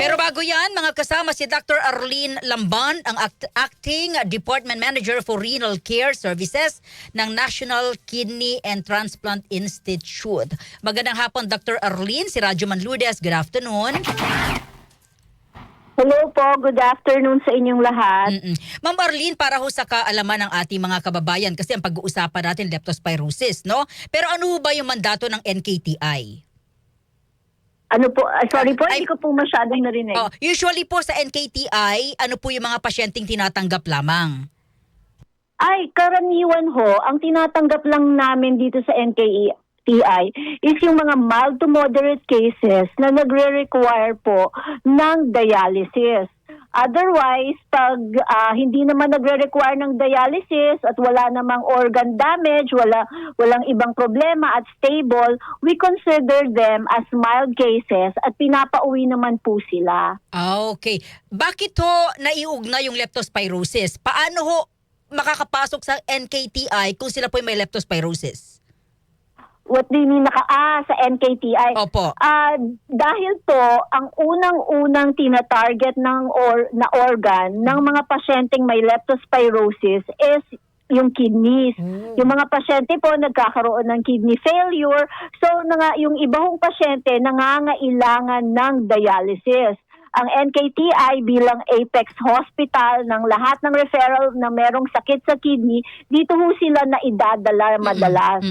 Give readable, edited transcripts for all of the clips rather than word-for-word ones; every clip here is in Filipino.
Pero bago yan, mga kasama si Dr. Arlene Lamban, ang Acting Department Manager for Renal Care Services ng National Kidney and Transplant Institute. Magandang hapon, Dr. Arlene. Si Radyo Manludes, good afternoon. Hello po, good afternoon sa inyong lahat. Ma'am Arlene, para ho sa kaalaman ng ating mga kababayan, kasi ang pag-uusapan natin leptospirosis, no? Pero ano ba yung mandato ng NKTI? Ano po, sorry po, hindi ko po masyadong narinig. Usually po sa NKTI, ano po yung mga pasyenteng tinatanggap lamang? Ay, karaniwan ho, ang tinatanggap lang namin dito sa NKTI is yung mga mild to moderate cases na nagre-require po ng dialysis. Otherwise, pag hindi naman nagre-require ng dialysis at wala namang organ damage, walang ibang problema at stable, we consider them as mild cases at pinapauwi naman po sila. Okay. Bakit ho naiugna yung leptospirosis? Paano ho makakapasok sa NKTI kung sila po may leptospirosis? What do you mean sa NKTI? Opo. Dahil po, ang unang-unang tinatarget na organ ng mga pasyenteng may leptospirosis is yung kidneys. Yung mga pasyente po nagkakaroon ng kidney failure. So, yung iba hong pasyente nangangailangan ng dialysis. Ang NKTI bilang apex hospital ng lahat ng referral na merong sakit sa kidney, dito ho sila na idadala madalas.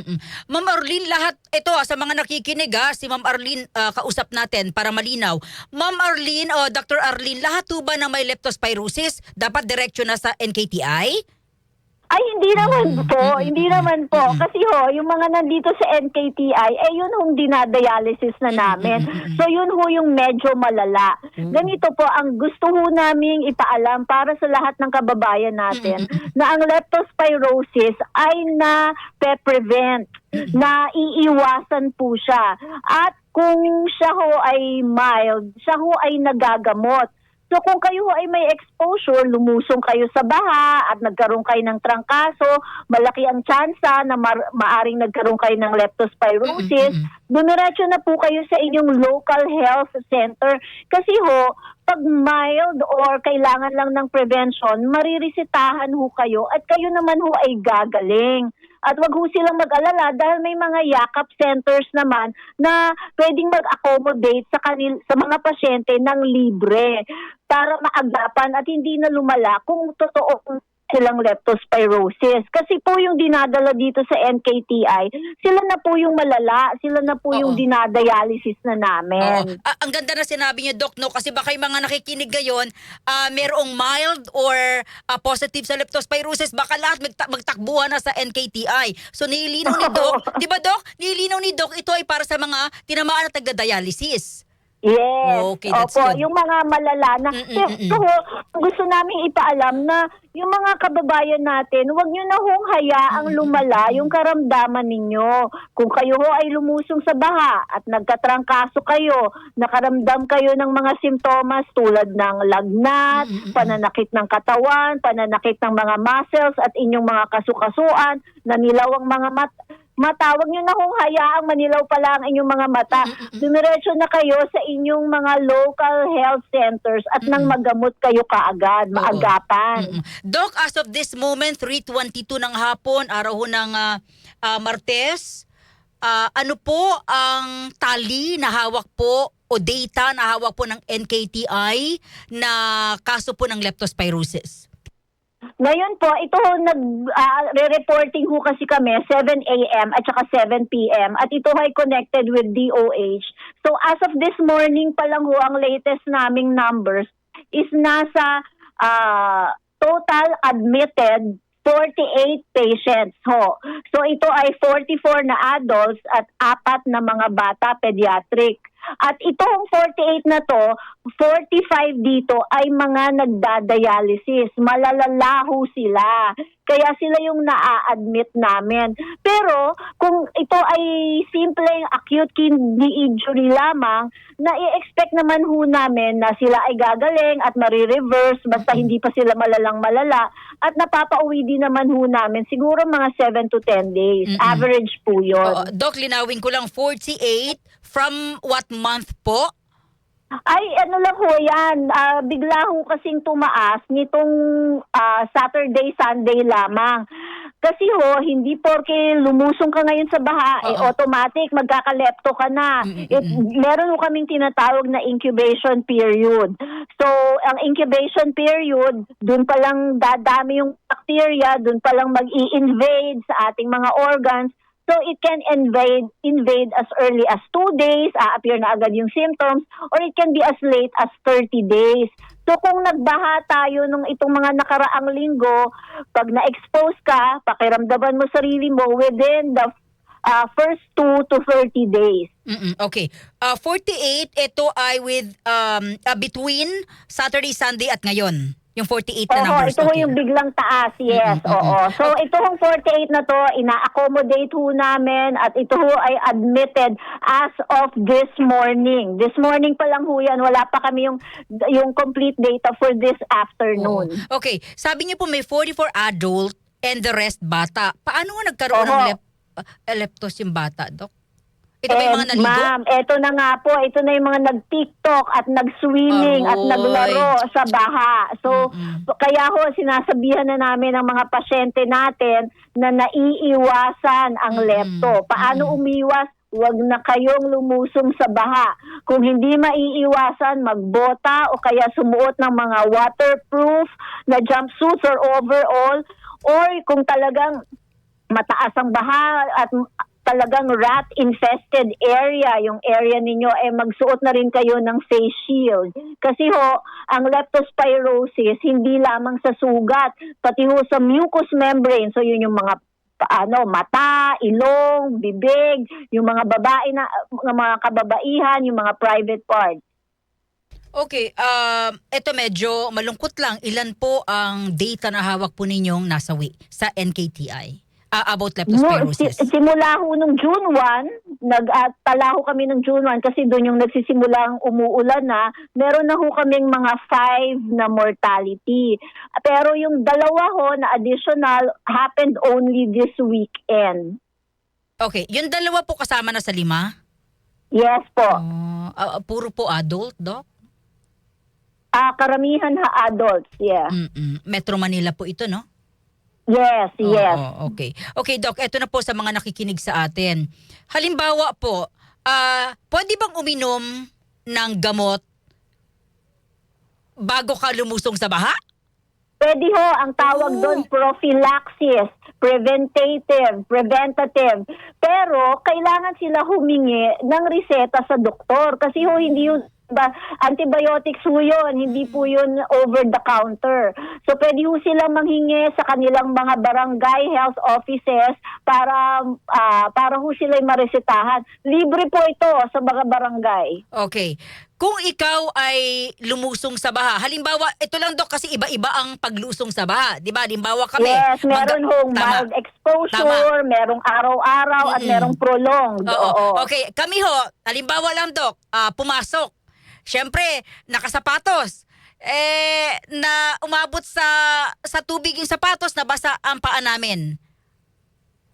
Ma'am Arlene, lahat ito sa mga nakikinig si Ma'am Arlene kausap natin para malinaw. Ma'am Arlene o Dr. Arlene, lahat ho ba na may leptospirosis dapat diretso na sa NKTI? Ay, hindi naman po. Kasi yung mga nandito sa NKTI, yun hong dinadialysis na namin. So yun ho yung medyo malala. Ganito po, ang gusto ho naming ipaalam para sa lahat ng kababayan natin na ang leptospirosis ay na-prevent, na iiwasan po siya. At kung siya ho ay mild, siya ho ay nagagamot. So kung kayo ay may exposure, lumusong kayo sa baha at nagkaroon kayo ng trangkaso, malaki ang tsansa na maaring nagkaroon kayo ng leptospirosis, dumiretso na po kayo sa inyong local health center. Kasi pag mild or kailangan lang ng prevention, mariresetahan ho kayo at kayo naman ay gagaling. At wag ho silang mag-alala dahil may mga yakap centers naman na pwedeng mag-accommodate sa mga pasyente ng libre para maagapan at hindi na lumala kung totoo silang leptospirosis. Kasi po yung dinadala dito sa NKTI, sila na po yung malala, sila na po yung dinadialysis na namin. Ang ganda na sinabi niyo, Doc, no? Kasi baka yung mga nakikinig ngayon, merong mild or positive sa leptospirosis, baka lahat magtakbuhan na sa NKTI. So nililinaw ni Doc, di ba Doc? Nililinaw ni Doc, ito ay para sa mga tinamaan at nagda-dialysis. Yes. Okay, that's good. Yung mga malala na. So, gusto namin ipaalam na yung mga kababayan natin, huwag nyo na hong hayaang lumala yung karamdaman ninyo. Kung kayo ay lumusong sa baha at nagkatrangkaso kayo, nakaramdam kayo ng mga simptomas tulad ng lagnat, pananakit ng katawan, pananakit ng mga muscles at inyong mga kasukasuan, nanilaw ang mga mata, wag nyo na kung hayaang manilaw pala ang inyong mga mata. Dumiretso na kayo sa inyong mga local health centers at nang magamot kayo kaagad, maagapan. Doc, as of this moment, 3:22 ng hapon, araw ho ng Martes, ano po ang tali na hawak po o data na hawak po ng NKTI na kaso po ng leptospirosis? Ngayon po, ito nag-reporting kasi kami 7 a.m. at saka 7 p.m. at ito ay connected with DOH. So as of this morning pa lang ang latest naming numbers is nasa total admitted 48 patients So ito ay 44 na adults at 4 na mga bata pediatric. At itong 48 na to, 45 dito ay mga nagda-dialysis. Malalalaho sila. Kaya sila yung na-admit namin. Pero kung ito ay simpleng acute kidney injury lamang, na-expect naman ho namin na sila ay gagaling at marireverse basta hindi pa sila malalang-malala. At napapauwi din naman ho namin siguro mga 7 to 10 days. Average po yun. Doc, linawin ko lang, 48 from what month po? Ay, ano lang ho yan, bigla ho kasing tumaas nitong Saturday, Sunday lamang. Kasi ho, hindi porke lumusong ka ngayon sa baha, Oo. automatic magkakalepto ka na. Meron ho kaming tinatawag na incubation period. So, ang incubation period, dun palang dadami yung bacteria, dun palang mag-i-invade sa ating mga organs. So it can invade as early as 2 days, appear na agad yung symptoms, or it can be as late as 30 days. So kung nagbaha tayo nung itong mga nakaraang linggo, pag na-expose ka, pakiramdaman mo sarili mo within the first 2 to 30 days. Okay. 48, ito ay with between Saturday, Sunday at ngayon. Yung 48 na Oo, numbers. ito ho yung biglang taas, yes. Oo. So ito hong 48 na to, ina-accommodate ho namin at ito ho ay admitted as of this morning. This morning pa lang ho yan, wala pa kami yung complete data for this afternoon. Okay. Sabi niyo po may 44 adult and the rest bata. Paano nga nagkaroon ng leptos yung bata, Doc? Ito ba yung mga naligo? Ma'am, ito na nga po, ito na yung mga nag-TikTok at nag-swimming at Aroy. naglaro sa baha. So, kaya ho, sinasabihan na namin ang mga pasyente natin na naiiwasan ang lepto. Paano umiwas? Huwag na kayong lumusong sa baha. Kung hindi maiiwasan, magbota o kaya sumuot ng mga waterproof na jumpsuits or overall, or kung talagang mataas ang baha at talagang rat-infested area, yung area ninyo, magsuot na rin kayo ng face shield. Kasi ho, ang leptospirosis, hindi lamang sa sugat, pati ho sa mucous membrane, so yun yung mga mata, ilong, bibig, yung mga babae na mga kababaihan, yung mga private parts. Okay, ito medyo malungkot lang. Ilan po ang data na hawak po ninyong nasawi sa NKTI? About leptospirosis. Simula ho nung June 1, nagtala ho kami ng June 1 kasi doon yung nagsisimula ang umuulan na, meron na ho kaming mga 5 na mortality. Pero yung dalawa ho na additional happened only this weekend. Okay, yung dalawa po kasama na sa 5? Yes po. Puro po adult, Doc? Karamihan adults, yeah. Metro Manila po ito, no? Yes, yes. Okay. Okay, Doc, eto na po sa mga nakikinig sa atin. Halimbawa po, pwede bang uminom ng gamot bago ka lumusong sa baha? Pwede ho, ang tawag doon prophylaxis, preventative. Pero kailangan sila humingi ng reseta sa doktor kasi ho hindi yung antibiotics ho yun, hindi po yun over the counter. So pwede ho silang manghingi sa kanilang mga barangay health offices para ho sila'y maresetahan. Libre po ito sa mga barangay. Okay. Kung ikaw ay lumusong sa baha, halimbawa, ito lang Dok kasi iba-iba ang paglusong sa baha. Di ba? Halimbawa kami. Yes, meron hong mild exposure, merong araw-araw at merong prolonged. Oo. Okay, kami ho, halimbawa lang Dok, pumasok. Siyempre, nakasapatos. Na umabot sa tubig yung sapatos, nabasa ang paa namin.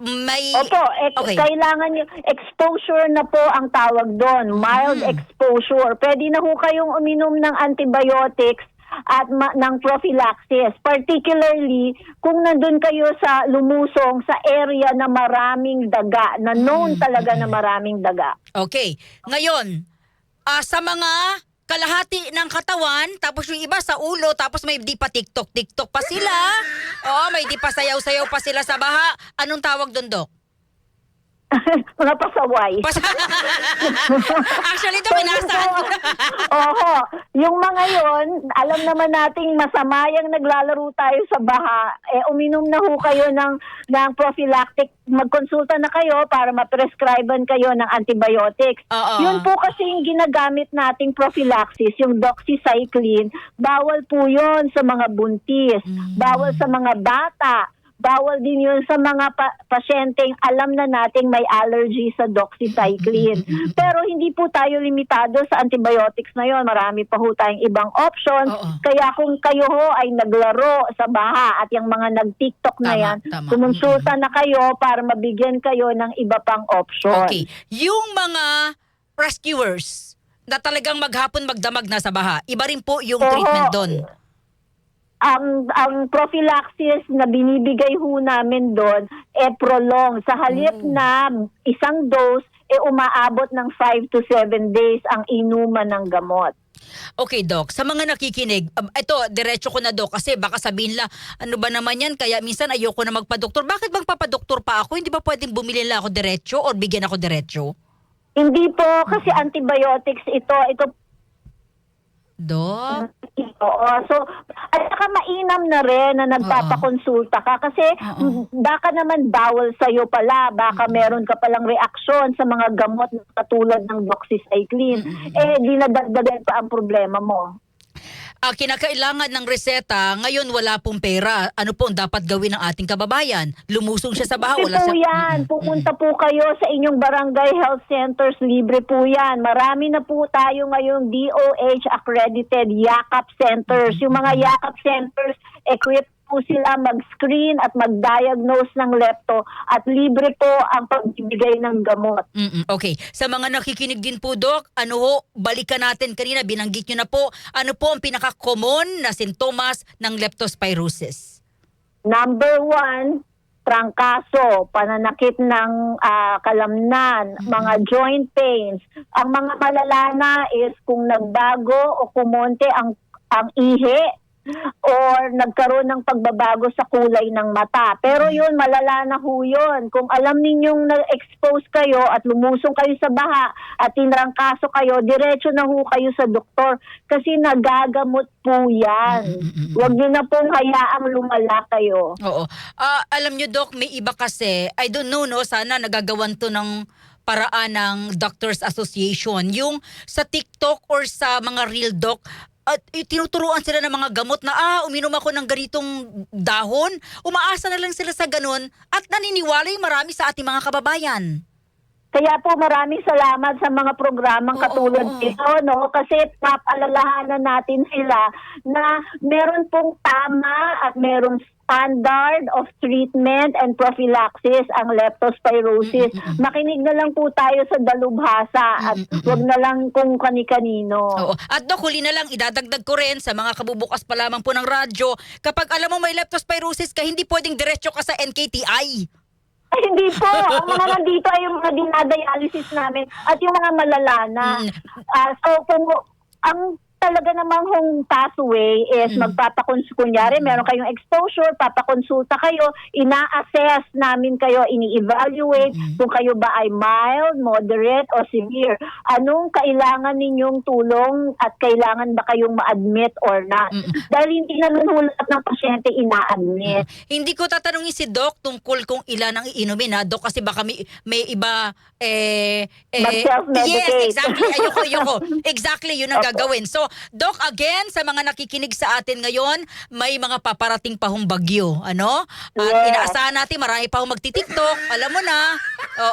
Okay. Kailangan yung exposure na po ang tawag doon, mild exposure. Pwede na ho kayong uminom ng antibiotics at ng prophylaxis. Particularly, kung nandun kayo sa lumusong sa area na maraming daga, na known talaga na maraming daga. Okay. Ngayon, sa mga kalahati ng katawan, tapos yung iba sa ulo, tapos may di pa TikTok pa sila. May di pa sayaw-sayaw pa sila sa baha. Anong tawag doon, Dok? Mga pasaway. Actually, ito, pinasaan ko na. Oho. Yung mga yon, alam naman nating masama yung naglalaro tayo sa baha. Uminom na ho kayo ng prophylactic. Magkonsulta na kayo para ma-prescribean kayo ng antibiotics. Yun po kasi yung ginagamit nating prophylaxis, yung doxycycline. Bawal po yun sa mga buntis. Bawal sa mga bata. Bawal din yun sa mga pasyenteng alam na nating may allergy sa doxycycline. Pero hindi po tayo limitado sa antibiotics na yon. Marami pa ho tayong ibang options. Kaya kung kayo ho ay naglaro sa baha at yung mga nag-TikTok na yan, kumonsulta na kayo para mabigyan kayo ng iba pang option. Okay. Yung mga rescuers, na talagang maghapon magdamag na sa baha. Iba rin po yung Oo. treatment doon. Ang prophylaxis na binibigay ho namin doon prolong. Sa halip na isang dose, umaabot ng 5 to 7 days ang inuman ng gamot. Okay, Doc. Sa mga nakikinig, ito, diretso ko na, Doc, kasi baka sabihin la, ano ba naman yan? Kaya minsan ayoko na magpa-doktor. Bakit bang papadoktor pa ako? Hindi ba pwedeng bumili lang ako diretso or bigyan ako diretso? Hindi po, kasi antibiotics ito. Ito Doc? Oo. So, at saka mainam na rin na nagpapakonsulta ka kasi baka naman bawal sa'yo pala. Baka meron ka palang reaksyon sa mga gamot na katulad ng doxycycline. Dinadagdagan pa ang problema mo. Kinakailangan ng reseta, ngayon wala pong pera. Ano po ang dapat gawin ng ating kababayan? Lumusong siya sa baha? Wala Libre po siya... yan. Pupunta po kayo sa inyong barangay health centers. Libre po yan. Marami na po tayo ngayong DOH accredited yakap centers. Yung mga yakap centers, equipped po sila mag-screen at mag-diagnose ng lepto at libre po ang pagbibigay ng gamot. Okay. Sa mga nakikinig din po, Doc, ano ho, balikan natin kanina, binanggit nyo na po, ano po ang pinaka-common na sintomas ng leptospirosis? Number 1, trangkaso, pananakit ng kalamnan, mga joint pains. Ang mga malala na is kung nagbago o kumonte ang ihi or nagkaroon ng pagbabago sa kulay ng mata. Pero yun, malala na ho yun. Kung alam ninyong na-expose kayo at lumusong kayo sa baha at tinrangkaso kayo, diretso na ho kayo sa doktor kasi nagagamot po yan. Huwag niyo na pong hayaang lumala kayo. Oo. Alam nyo, Doc, may iba kasi, I don't know, no, sana nagagawan to ng paraan ng Doctors Association. Yung sa TikTok or sa mga Real Doc, at tinuturuan sila ng mga gamot na uminom ako ng ganitong dahon. Umaasa na lang sila sa ganun at naniniwala yung marami sa ating mga kababayan. Kaya po maraming salamat sa mga programang katulad nito, no? Kasi papalalahanan natin sila na meron pong tama at merong standard of treatment and prophylaxis ang leptospirosis. Makinig na lang po tayo sa dalubhasa at wag na lang kung kani-kanino. Oo. At Doc, huli na lang, idadagdag ko rin sa mga kabubukas pa lamang po ng radyo, kapag alam mo may leptospirosis ka, hindi pwedeng diretso ka sa NKTI. Ay, hindi po. Ang mga nandito ay yung mga dinadialysis namin at yung mga malala na. So, kung ang talaga namang hong pathway is kunyari, meron kayong exposure, papakonsulta kayo, ina-assess namin kayo, ini-evaluate kung kayo ba ay mild, moderate, o severe. Anong kailangan ninyong tulong at kailangan ba kayong ma-admit or not? Dahil hindi naman lahat ng pasyente ina-admit. Hindi ko tatanungin si Doc tungkol kung ilan ang iinumin, ha, Doc, kasi baka may iba Mag-self-medicate. yes, exactly. Ayoko. Exactly, yun ang gagawin. So, Doc, again, sa mga nakikinig sa atin ngayon, may mga paparating pa hong bagyo, ano? At inaasahan natin, marami pa hong magti-TikTok, alam mo na,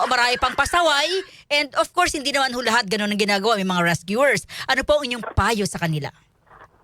marami pang pasaway, and of course, hindi naman lahat ganun ang ginagawa, may mga rescuers. Ano po ang inyong payo sa kanila?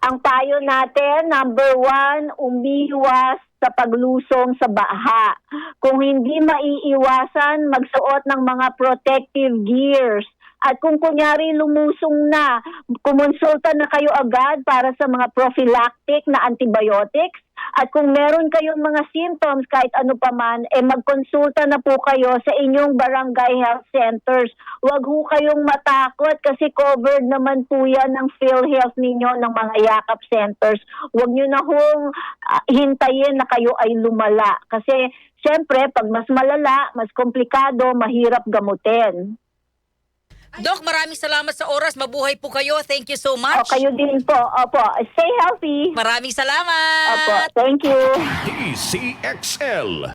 Ang payo natin, number 1, umiwas sa paglusong sa baha. Kung hindi maiiwasan, magsuot ng mga protective gears. At kung kunyari lumusong na, kumonsulta na kayo agad para sa mga prophylactic na antibiotics. At kung meron kayong mga symptoms, kahit ano pa man, magkonsulta na po kayo sa inyong barangay health centers. Huwag ho kayong matakot kasi covered naman po yan ng PhilHealth ninyo ng mga yakap centers. Huwag nyo na hong hintayin na kayo ay lumala. Kasi syempre, pag mas malala, mas komplikado, mahirap gamutin. Doc, maraming salamat sa oras. Mabuhay po kayo. Thank you so much. Kayo din po. Opo. Stay healthy. Maraming salamat. Opo. Thank you. DCXL.